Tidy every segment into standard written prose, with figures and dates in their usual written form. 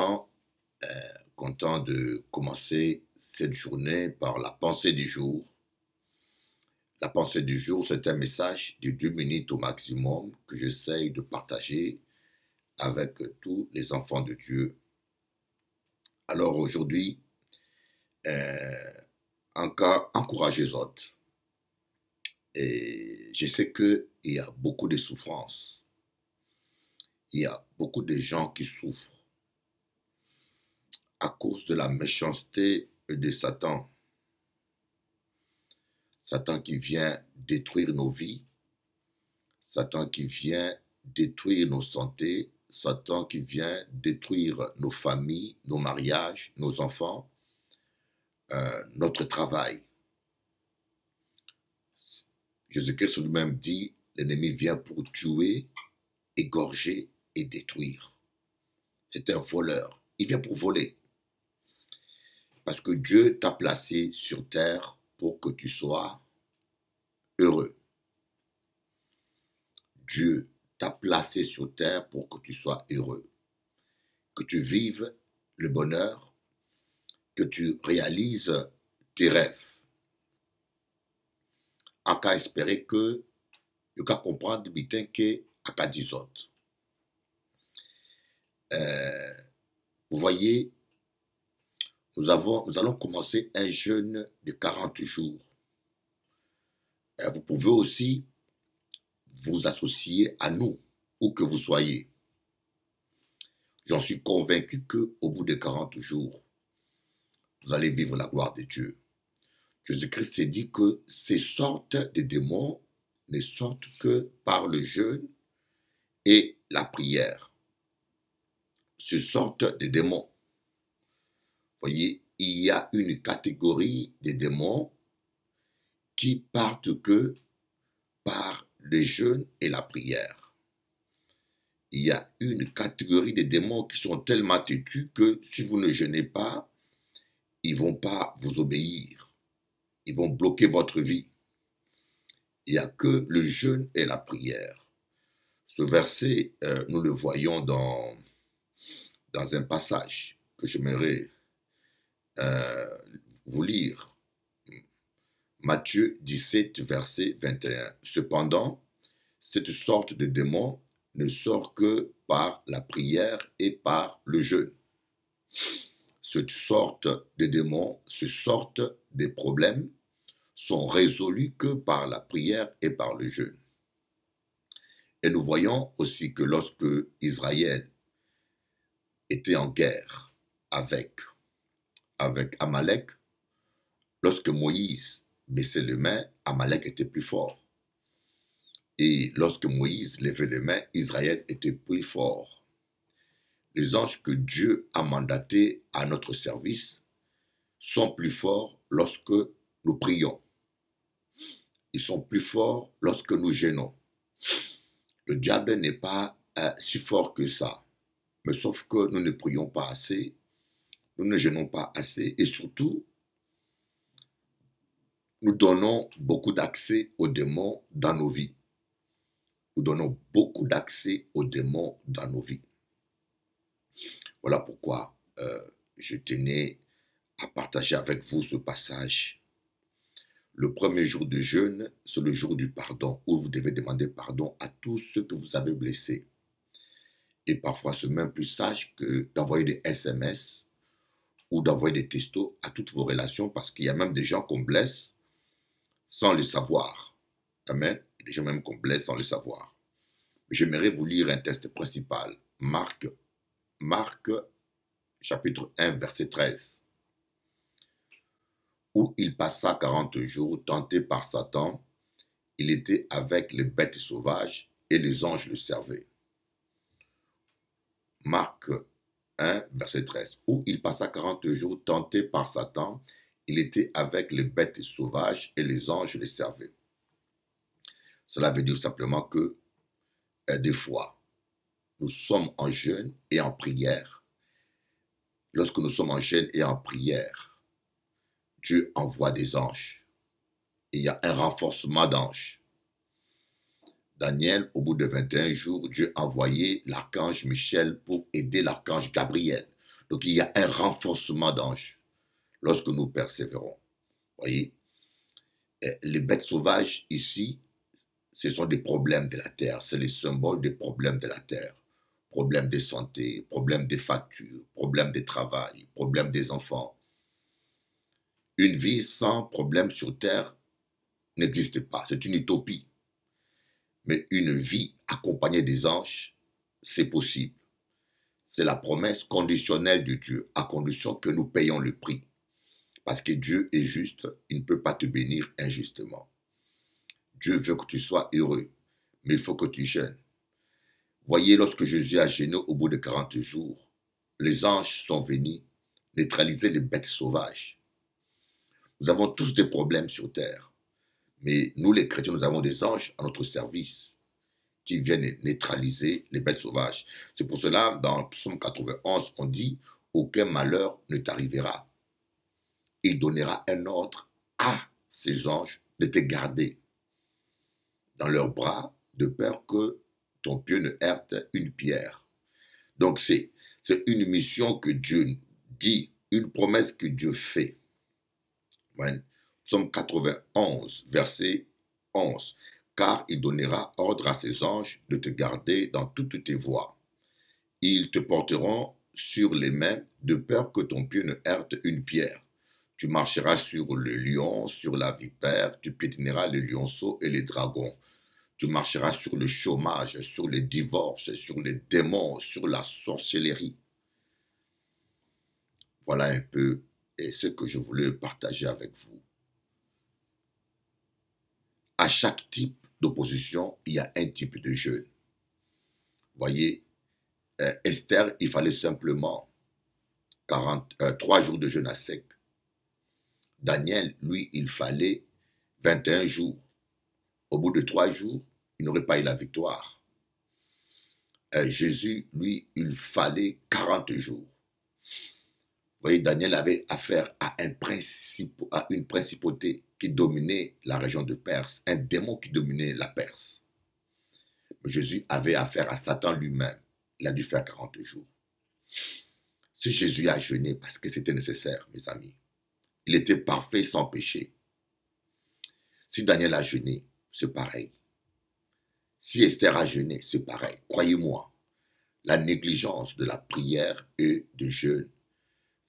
content, euh, content de commencer cette journée par la pensée du jour. La pensée du jour, c'est un message de 2 minutes au maximum que j'essaye de partager avec tous les enfants de Dieu. Alors aujourd'hui, euh, encore encourager les autres. Et je sais qu'il y a beaucoup de souffrances. Il y a beaucoup de gens qui souffrent à cause de la méchanceté de Satan. Satan qui vient détruire nos vies, Satan qui vient détruire nos santé, Satan qui vient détruire nos familles, nos mariages, nos enfants, notre travail. Jésus-Christ lui-même dit, l'ennemi vient pour tuer, égorger et détruire. C'est un voleur. Il vient pour voler. Parce que Dieu t'a placé sur terre pour que tu sois heureux. Dieu t'a placé sur terre pour que tu sois heureux. Que tu vives le bonheur, que tu réalises tes rêves. À qu'à espérer que, à qu'à comprendre bien que, à qu'à dire autres. Vous voyez, nous allons commencer un jeûne de 40 jours. Vous pouvez aussi vous associer à nous, où que vous soyez. J'en suis convaincu qu'au bout de 40 jours, vous allez vivre la gloire de Dieu. Jésus-Christ s'est dit que ces sortes de démons ne sortent que par le jeûne et la prière. Ces sortes de démons. Vous voyez, il y a une catégorie de démons qui partent que par le jeûne et la prière. Il y a une catégorie de démons qui sont tellement têtus que si vous ne jeûnez pas, ils ne vont pas vous obéir. Ils vont bloquer votre vie. Il n'y a que le jeûne et la prière. Ce verset, nous le voyons dans un passage que j'aimerais vous lire. Matthieu 17, verset 21. Cependant, cette sorte de démon ne sort que par la prière et par le jeûne. Cette sorte de démons, cette sorte de problèmes sont résolus que par la prière et par le jeûne. Et nous voyons aussi que lorsque Israël était en guerre avec Amalek, lorsque Moïse baissait les mains, Amalek était plus fort. Et lorsque Moïse levait les mains, Israël était plus fort. Les anges que Dieu a mandatés à notre service sont plus forts lorsque nous prions. Ils sont plus forts lorsque nous jeûnons. Le diable n'est pas si fort que ça. Mais sauf que nous ne prions pas assez, nous ne jeûnons pas assez et surtout, nous donnons beaucoup d'accès aux démons dans nos vies. Nous donnons beaucoup d'accès aux démons dans nos vies. Voilà pourquoi je tenais à partager avec vous ce passage. Le premier jour de jeûne, c'est le jour du pardon, où vous devez demander pardon à tous ceux que vous avez blessés. Et parfois, c'est même plus sage que d'envoyer des SMS ou d'envoyer des textos à toutes vos relations, parce qu'il y a même des gens qu'on blesse sans le savoir. Amen. Il y a des gens même qu'on blesse sans le savoir. J'aimerais vous lire un texte principal. Marc chapitre 1, verset 13. Où il passa 40 jours tenté par Satan. Il était avec les bêtes sauvages et les anges le servaient. Marc 1, verset 13. Où il passa 40 jours tenté par Satan. Il était avec les bêtes sauvages et les anges le servaient. Cela veut dire simplement que des fois, nous sommes en jeûne et en prière. Lorsque nous sommes en jeûne et en prière, Dieu envoie des anges. Il y a un renforcement d'anges. Daniel, au bout de 21 jours, Dieu a envoyé l'archange Michel pour aider l'archange Gabriel. Donc il y a un renforcement d'anges lorsque nous persévérons. Voyez, les bêtes sauvages ici, ce sont des problèmes de la terre, c'est les symboles des problèmes de la terre. Problèmes de santé, problèmes des factures, problèmes de travail, problèmes des enfants. Une vie sans problème sur terre n'existe pas, c'est une utopie. Mais une vie accompagnée des anges, c'est possible. C'est la promesse conditionnelle de Dieu, à condition que nous payons le prix. Parce que Dieu est juste, il ne peut pas te bénir injustement. Dieu veut que tu sois heureux, mais il faut que tu jeûnes. Voyez, lorsque Jésus a jeûné au bout de 40 jours, les anges sont venus neutraliser les bêtes sauvages. Nous avons tous des problèmes sur terre, mais nous les chrétiens, nous avons des anges à notre service qui viennent neutraliser les bêtes sauvages. C'est pour cela, dans Psaume 91, on dit « Aucun malheur ne t'arrivera. Il donnera un ordre à ses anges de te garder dans leurs bras, de peur que ton pied ne heurte une pierre. » Donc c'est une mission que Dieu dit, une promesse que Dieu fait. Ouais. Psaume 91, verset 11. Car il donnera ordre à ses anges de te garder dans toutes tes voies. Ils te porteront sur les mains de peur que ton pied ne heurte une pierre. Tu marcheras sur le lion, sur la vipère, tu piétineras les lionceaux et les dragons. Tu marcheras sur le chômage, sur les divorces, sur les démons, sur la sorcellerie. Voilà un peu ce que je voulais partager avec vous. À chaque type d'opposition, il y a un type de jeûne. Voyez, Esther, il fallait simplement 3 jours de jeûne à sec. Daniel, lui, il fallait 21 jours. Au bout de 3 jours, il n'aurait pas eu la victoire. Jésus, lui, il fallait 40 jours. Vous voyez, Daniel avait affaire à une principauté qui dominait la région de Perse, un démon qui dominait la Perse. Jésus avait affaire à Satan lui-même. Il a dû faire 40 jours. Si Jésus a jeûné parce que c'était nécessaire, mes amis, il était parfait sans péché. Si Daniel a jeûné, c'est pareil. Si Esther a jeûné, c'est pareil. Croyez-moi, la négligence de la prière et du jeûne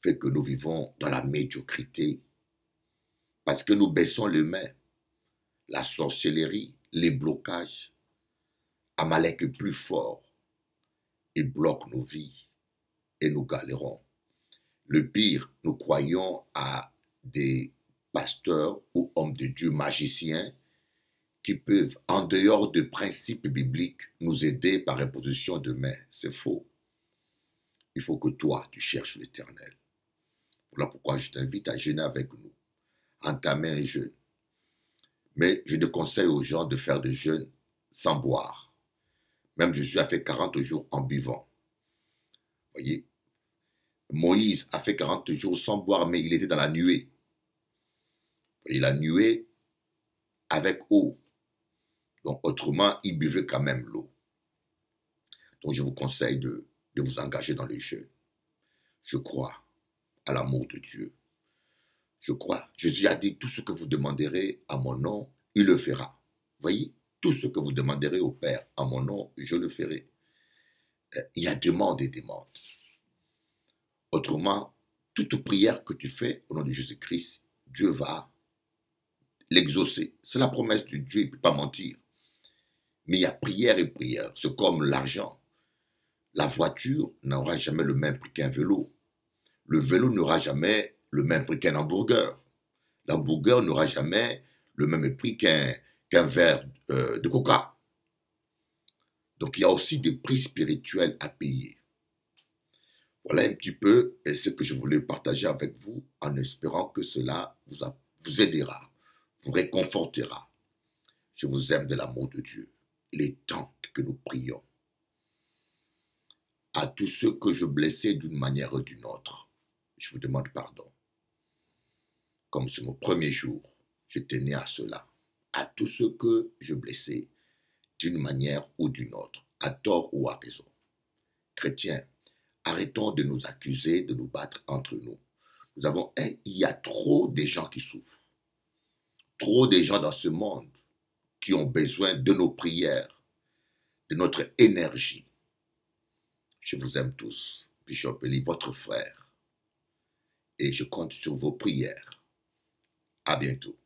fait que nous vivons dans la médiocrité parce que nous baissons les mains. La sorcellerie, les blocages, Amalek est plus fort. Il bloque nos vies et nous galérons. Le pire, nous croyons à des pasteurs ou hommes de Dieu magiciens qui peuvent, en dehors de principes bibliques, nous aider par imposition de main. C'est faux. Il faut que toi, tu cherches l'Éternel. Voilà pourquoi je t'invite à jeûner avec nous, entamer un jeûne. Mais je te conseille aux gens de faire des jeûnes sans boire. Même Jésus a fait 40 jours en buvant. Voyez, Moïse a fait 40 jours sans boire, mais il était dans la nuée. Et la nuée avec eau. Donc, autrement, il buvait quand même l'eau. Donc, je vous conseille de vous engager dans le jeûne. Je crois à l'amour de Dieu. Je crois. Jésus a dit, tout ce que vous demanderez à mon nom, il le fera. Voyez, tout ce que vous demanderez au Père à mon nom, je le ferai. Il y a demande et demande. Autrement, toute prière que tu fais au nom de Jésus-Christ, Dieu va l'exaucer. C'est la promesse de Dieu, il ne peut pas mentir. Mais il y a prière et prière. C'est comme l'argent. La voiture n'aura jamais le même prix qu'un vélo. Le vélo n'aura jamais le même prix qu'un hamburger. L'hamburger n'aura jamais le même prix qu'un verre de coca. Donc il y a aussi des prix spirituels à payer. Voilà un petit peu ce que je voulais partager avec vous en espérant que cela vous aidera, vous réconfortera. Je vous aime de l'amour de Dieu. Il est temps que nous prions. À tous ceux que je blessais d'une manière ou d'une autre, je vous demande pardon. Comme c'est mon premier jour, je tenais à cela. À tous ceux que je blessais d'une manière ou d'une autre, à tort ou à raison. Chrétiens, Arrêtons de nous accuser, de nous battre entre nous. Il y a trop de gens qui souffrent. Trop de gens dans ce monde qui ont besoin de nos prières, de notre énergie. Je vous aime tous. Bishop Eli, votre frère. Et je compte sur vos prières. À bientôt.